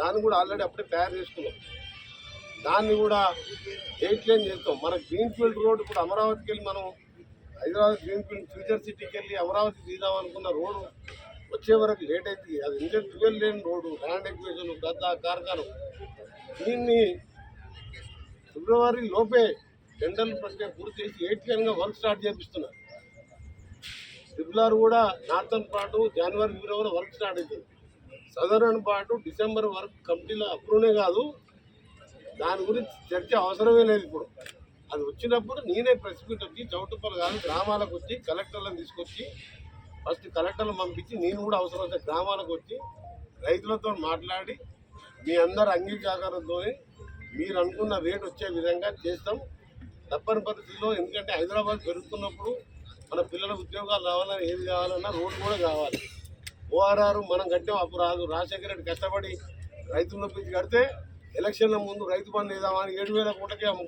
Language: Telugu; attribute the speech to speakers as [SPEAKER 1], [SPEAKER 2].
[SPEAKER 1] దాన్ని కూడా ఆల్రెడీ అప్పుడే తయారు చేసుకున్నాం. దాన్ని కూడా 8 లేన్ చేస్తాం. మన గ్రీన్ఫీల్డ్ రోడ్ ఇప్పుడు అమరావతికి వెళ్ళి మనం హైదరాబాద్ గ్రీన్ఫీల్డ్ ఫ్యూచర్ సిటీకి వెళ్ళి అమరావతి తీద్దాం అనుకున్న రోడ్డు వచ్చే వరకు లేట్ అవుతుంది. అది ఇంకా 12 లేన్ రోడ్డు, ల్యాండ్ ఎక్విజిషన్, గద్ద కార్ఖానం. దీన్ని ఫిబ్రవరి లోపే టెండర్లు ప్రక్రియ పూర్తి చేసి 8 లేన్గా వర్క్ స్టార్ట్ చేపిస్తున్నారు. ట్రిపుల్ కూడా నార్థన్ పార్ట్ జనవరి ఫిబ్రవరి వర్క్ స్టార్ట్ అవుతుంది. సదరన్ పార్ట్ డిసెంబర్ వరకు కమిటీలో అప్రూవ్నే కాదు, దాని గురించి చర్చ అవసరమే లేదు. ఇప్పుడు అది వచ్చినప్పుడు నేనే ప్రెస్ మీట్ వచ్చి చౌటుప్పలు కాదు గ్రామాలకు వచ్చి కలెక్టర్లను తీసుకొచ్చి ఫస్ట్ కలెక్టర్లు పంపించి నేను కూడా అవసరం వస్తే గ్రామాలకు వచ్చి రైతులతో మాట్లాడి మీ అందరు అంగీకారంతో మీరు అనుకున్న రేట్ వచ్చే విధంగా చేస్తాం. తప్పని పరిస్థితుల్లో, ఎందుకంటే హైదరాబాద్ పెరుగుతున్నప్పుడు మన పిల్లల ఉద్యోగాలు రావాలని ఏది కావాలన్నా రోడ్డు కూడా కావాలి. ఓఆర్ఆర్ మనం కట్టాం, అప్పుడు రాదు. రాజశేఖర రెడ్డి కష్టపడి రైతుల పిలిచి కడితే ఎలక్షన్ల ముందు రైతు బంధు వేద్దామని 7,000 కోట్లకే